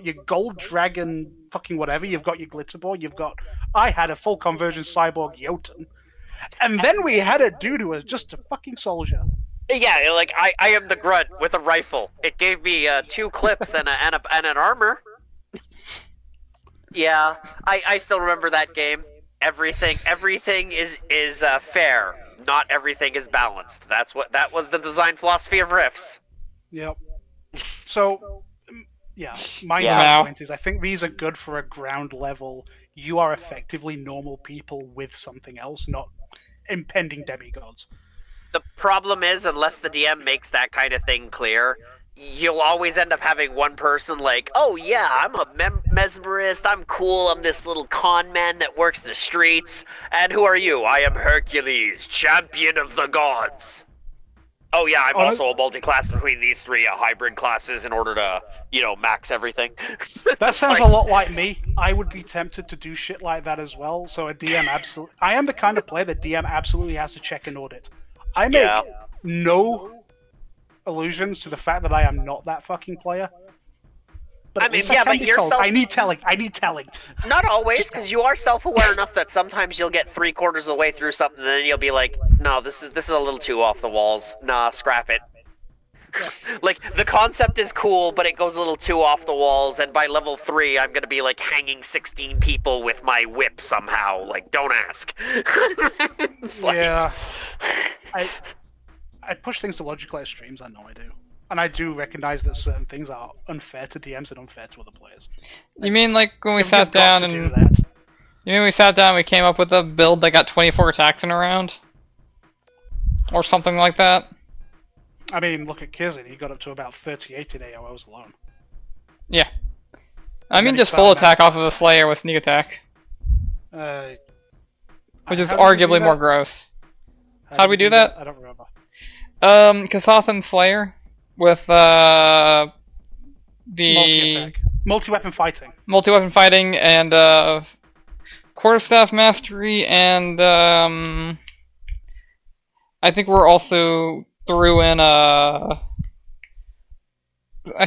your gold dragon fucking whatever, you've got your glitterball, I had a full conversion cyborg Jotun. And then we had a dude who was just a fucking soldier. Yeah, like, I am the grunt with a rifle. It gave me 2 clips and an armor. Yeah, I still remember that game. Everything is fair. Not everything is balanced. That was the design philosophy of Rifts. Yep. So, yeah, my point is, I think these are good for a ground level. You are effectively normal people with something else, not impending demigods. The problem is, unless the DM makes that kind of thing clear, you'll always end up having one person like, oh yeah, I'm a mesmerist, I'm cool, I'm this little con man that works the streets, and who are you? I am Hercules, champion of the gods. Oh yeah, I'm also a multi-class between these 3 hybrid classes in order to, max everything. That sounds a lot like me. I would be tempted to do shit like that as well, so a DM absolutely... I am the kind of player that DM absolutely has to check and audit. I make no allusions to the fact that I am not that fucking player. But I at mean, least yeah, can but be you're told, self- I need telling. I need telling. Not always, because you are self-aware enough that sometimes you'll get 3/4 of the way through something, and then you'll be like, "No, this is a little too off the walls. Nah, scrap it." Like the concept is cool, but it goes a little too off the walls. And by level 3, I'm gonna be like hanging 16 people with my whip somehow. Like, don't ask. It's like- Yeah. I push things to logical extremes. I know I do, and I do recognize that certain things are unfair to DMs and unfair to other players. You mean like when we You've sat got down to do and... that. You mean we sat down and we came up with a build that got 24 attacks in a round? Or something like that? I mean, look at Kizin. He got up to about 38 in AOs alone. Yeah. I And mean then just he full found attack that- off of a Slayer with sneak attack. Which is how did we do arguably more that? gross. How do we do that? I don't remember. Kasathan Slayer with the Multi-attack. Multi-weapon fighting. multi-weapon fighting and quarterstaff mastery and I think we're also threw in I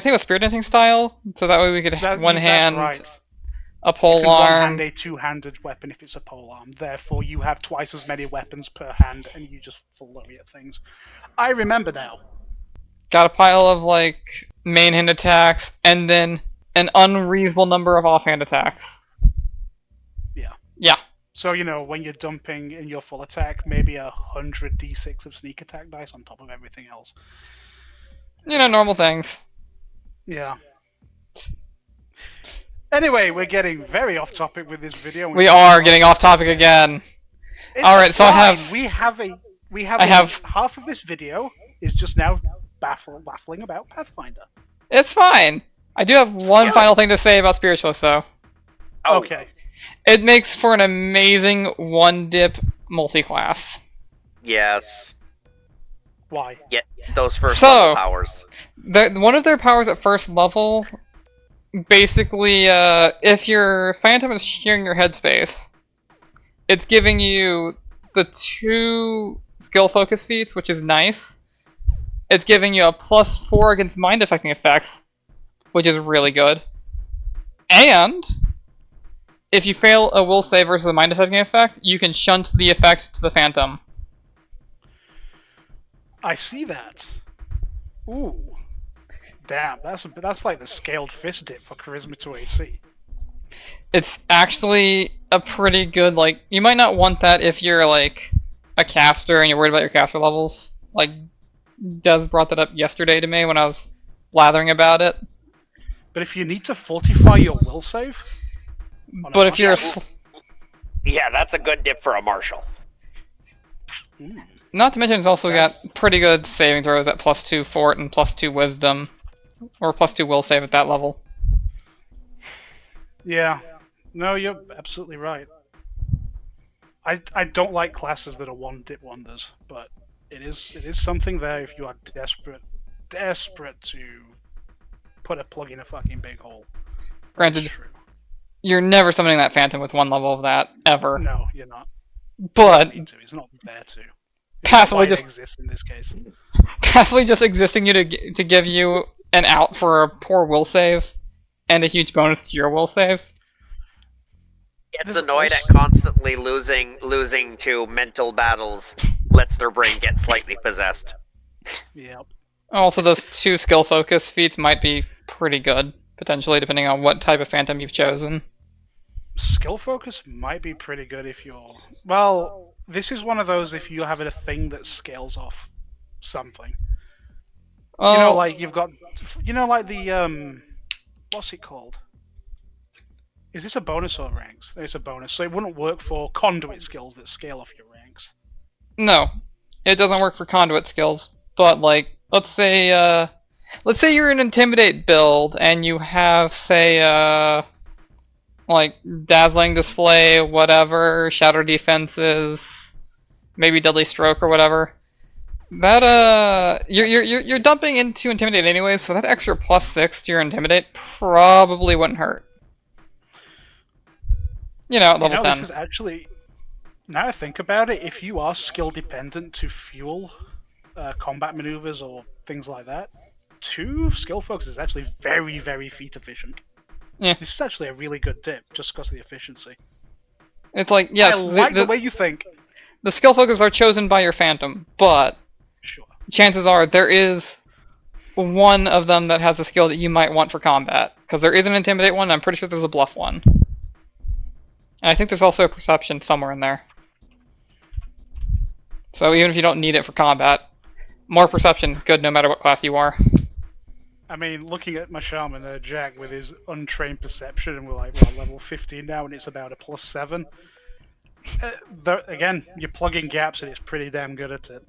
think a spirit dancing style, so that way we could one hand That's right. a You pole can one-hand arm. a two-handed weapon if it's a pole arm. Therefore, you have twice as many weapons per hand, and you just flurry at things. I remember now. Got a pile of like main hand attacks and then an unreasonable number of offhand attacks. Yeah. Yeah. So, you know, when you're dumping in your full attack, maybe 100 d6 of sneak attack dice on top of everything else. You know, normal things. Yeah. Anyway, we're getting very off topic with this video. We are getting off topic again. It's Alright, so I fine. have... I have half of this video is just now baffling about Pathfinder. It's fine. I do have one final thing to say about Spiritualist, though. Oh, Okay. It makes for an amazing one-dip multi-class. yes. Why? Yeah, those first So- level powers. One of their powers at first level, basically, if your Phantom is sharing your headspace, it's giving you the 2 skill focus feats, which is nice. It's giving you a +4 against mind affecting effects, which is really good. And if you fail a will save versus a mind affecting effect, you can shunt the effect to the Phantom. I see that. Ooh. Damn, that's like the scaled fist dip for charisma to AC. It's actually a pretty good, like, you might not want that if you're, like, a caster and you're worried about your caster levels. Like, Des brought that up yesterday to me when I was blathering about it. But if you need to fortify your will save, But if you're... Yeah, that's a good dip for a marshal. Not to mention it's also got pretty good saving throws at +2 fort and +2 wisdom. Or +2 will save at that level. yeah. No, you're absolutely right. I don't like classes that are one-dip wonders, but it is something there if you are desperate to put a plug in a fucking big hole. Granted, That's true. you're never summoning that Phantom with one level of that, ever. No, you're not. But You need to. It's not there to. passively Why it just exists in this case. passively just existing to give you an out for a poor will save and a huge bonus to your will save. Gets There's annoyed at also- constantly losing to mental battles. Lets their brain get slightly possessed. Yep. Also, those 2 skill focus feats might be pretty good, potentially, depending on what type of Phantom you've chosen. Skill focus might be pretty good if you're... Well, this is one of those if you have a thing that scales off something. You know, like you've got... You know, like the... What's it called? Is this a bonus or ranks? It's a bonus, so it wouldn't work for conduit skills that scale off your ranks. no, it doesn't work for conduit skills. But like, let's say you're an intimidate build and you have, say, like dazzling display, whatever, shadow defenses, maybe deadly stroke or whatever. That you're dumping into intimidate anyways, so that extra +6 to your intimidate probably wouldn't hurt. You know, at level 10. This is actually... Now I think about it, if you are skill dependent to fuel combat maneuvers or things like that, 2 skill focus is actually very, very feat efficient. Yeah. This is actually a really good dip, just because of the efficiency. It's like, yes, I like the way you think. the skill focus are chosen by your phantom, but Sure. chances are there is one of them that has a skill that you might want for combat. Because there is an Intimidate one, and I'm pretty sure there's a Bluff one. And I think there's also a Perception somewhere in there. So even if you don't need it for combat, more Perception, good no matter what class you are. I mean, looking at my shaman, Jack, with his untrained perception, and we're like, level 15 now, and it's about a +7. Again, you're plugging gaps, and it's pretty damn good at it.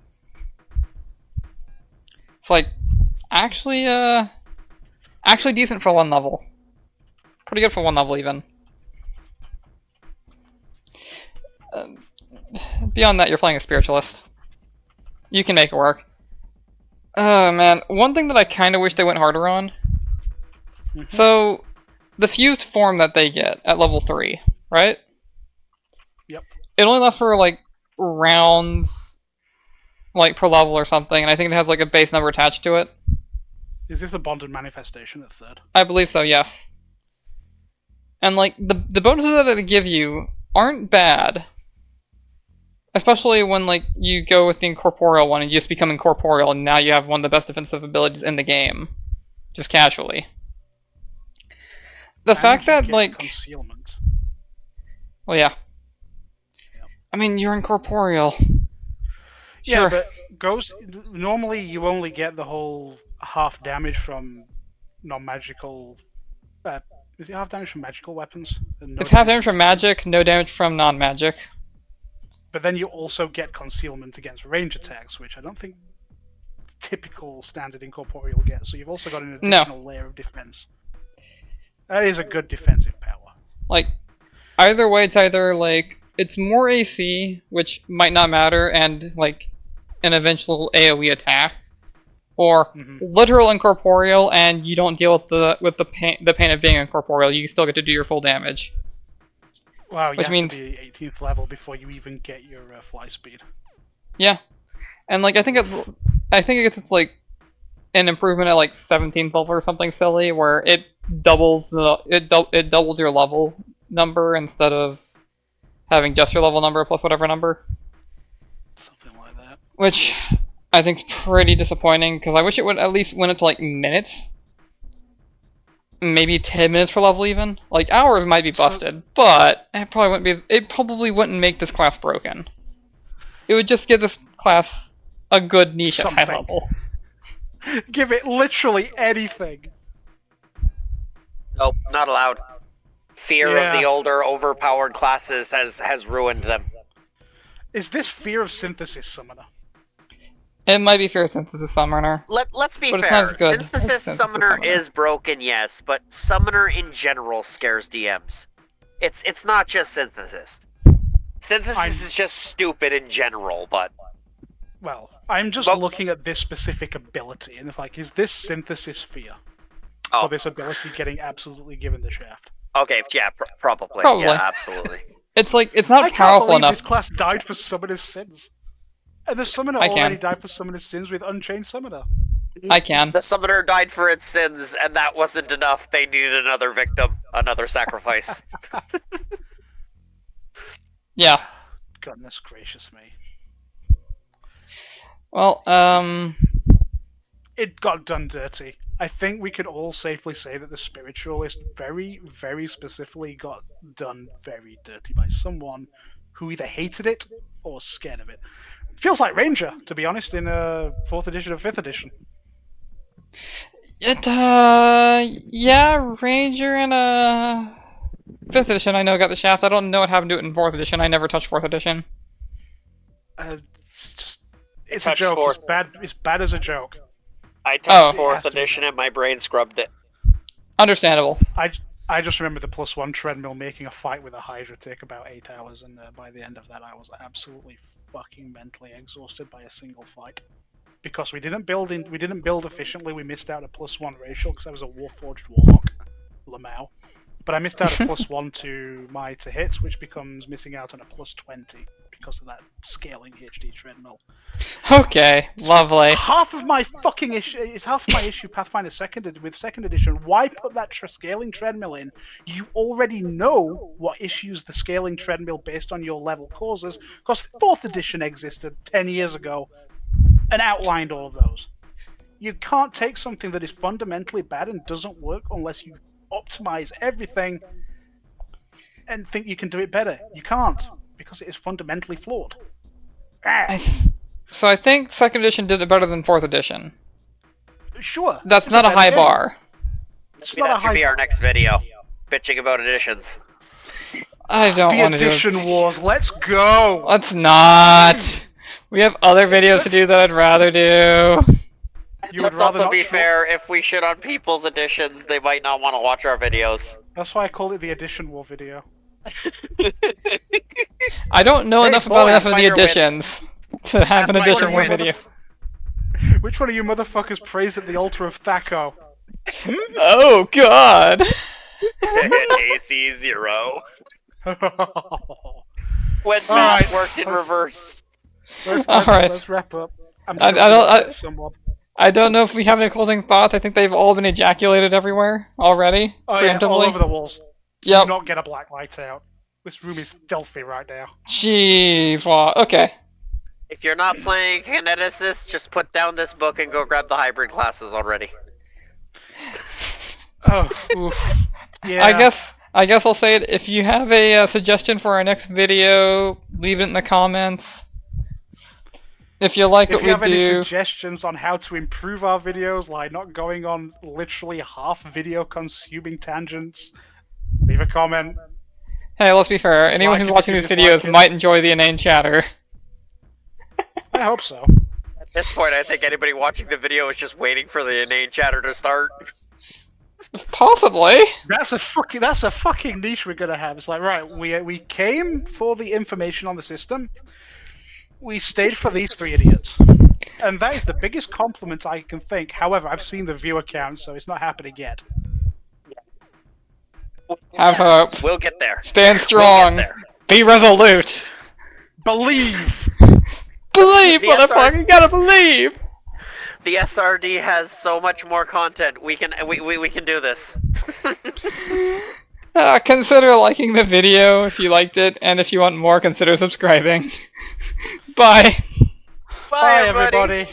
It's like, actually decent for 1 level. Pretty good for 1 level, even. Beyond that, you're playing a Spiritualist. You can make it work. Oh, man. One thing that I kind of wish they went harder on. So, the fused form that they get at level 3, right? Yep. It only lasts for, like, rounds, like, per level or something, and I think it has, like, a base number attached to it. Is this a bonded manifestation at 3rd? I believe so, yes. And, like, the bonuses that it give you aren't bad. Especially when, like, you go with the incorporeal one and you just become incorporeal, and now you have one of the best defensive abilities in the game. Just casually. The fact that, like... Concealment. Well, yeah. Yep. I mean, you're incorporeal. Yeah, Sure. but normally you only get the whole half damage from non-magical... is it half damage from magical weapons? And no It's half damage from magic, no damage from non-magic. But then you also get concealment against range attacks, which I don't think typical standard incorporeal gets. So you've also got an additional layer of defense. That is a good defensive power. Like, either way, it's either, like, it's more AC, which might not matter, and, like, an eventual AoE attack, or literal incorporeal, and you don't deal with the pain of being incorporeal. You still get to do your full damage. Wow, you Which have means... to be 18th level before you even get your fly speed. Yeah, and like I think it's like an improvement at like 17th level or something silly, where it doubles it doubles your level number instead of having just your level number plus whatever number. Something like that. Which I think is pretty disappointing, because I wish it would at least went up to like minutes. Maybe 10 minutes per level even. Like, hours might be busted, but it probably wouldn't make this class broken. It would just give this class a good niche at high level. Give it literally anything. Nope, not allowed. Fear of the older, overpowered classes has ruined them. Is this Fear of Synthesis Summoner? It might be Fear Synthesis Summoner. Let's be But fair. it's not as good Synthesis as Synthesis Summoner Summoner. is broken, yes, but Summoner in general scares DMs. It's not just Synthesis. Synthesis is just stupid in general, but... Well, I'm just looking at this specific ability, and it's like, is this Synthesis Fear? Oh. For this ability getting absolutely given the shaft. Okay, yeah, probably. Probably. Yeah, absolutely. It's like, it's not I can't powerful believe enough. this class died for Summoner's Sins. And the Summoner already died for Summoner's Sins with Unchained Summoner. I can. The Summoner died for its sins, and that wasn't enough. They needed another victim, another sacrifice. Yeah. Goodness gracious me. Well, It got done dirty. I think we could all safely say that the Spiritualist very, very specifically got done very dirty by someone who either hated it or scared of it. Feels like Ranger, to be honest, in 4th edition or 5th edition. Yeah, Ranger in 5th edition I know got the shafts. I don't know what happened to it in 4th edition. I never touched 4th edition. It's a joke. It's bad as a joke. I touched 4th edition and my brain scrubbed it. Understandable. I just remember the +1 treadmill making a fight with a Hydra take about 8 hours, and by the end of that I was absolutely fucking mentally exhausted by a single fight. Because we didn't build efficiently, we missed out a +1 racial because I was a Warforged Warlock, Lamau. But I missed out a +1 to my to hit, which becomes missing out on a +20 because of that scaling HD treadmill. Okay, lovely. Half of my fucking issue is half of my issue Pathfinder with second edition. Why put that scaling treadmill in? You already know what issues the scaling treadmill based on your level causes, because fourth edition existed 10 years ago and outlined all of those. You can't take something that is fundamentally bad and doesn't work unless you optimize everything and think you can do it better. You can't, because it is fundamentally flawed. So I think second edition did it better than fourth edition. Sure. That's not a high bar. That should be our next video. Bitching about editions. I don't want to do Edition Wars, let's go! Let's not. We have other videos to do that I'd rather do. Let's also be fair, if we shit on people's editions, they might not want to watch our videos. That's why I called it the Edition War video. I don't know enough about enough of the Pathfinder editions to have an edition war Pathfinder video. Which one of you motherfuckers prays at the altar of Thaco? Oh god! AC0. When math worked in reverse. Let's wrap up. I don't know if we have any closing thoughts. I think they've all been ejaculated everywhere already. Oh yeah, all over the walls. Yep. Do not get a black light out. This room is filthy right now. Jeez, wow. Okay. If you're not playing Kineticist, just put down this book and go grab the hybrid classes already. Oh, oof. Yeah. I guess I'll say it. If you have a suggestion for our next video, leave it in the comments. If you like what we do... If you have any suggestions on how to improve our videos, like not going on literally half video consuming tangents, leave a comment. Hey, let's be fair. Anyone who's watching these videos might enjoy the inane chatter. I hope so. At this point, I think anybody watching the video is just waiting for the inane chatter to start. Possibly. That's a fucking niche we're gonna have. It's like, right, we came for the information on the system. We stayed for these three idiots. And that is the biggest compliment I can think. However, I've seen the viewer count, so it's not happening yet. Have hope. We'll get there. Stand strong. We'll get there. Be resolute. Believe! Believe, motherfucker! You gotta believe! The SRD has so much more content. We can do this. Consider liking the video if you liked it, and if you want more, consider subscribing. Bye. Bye, everybody.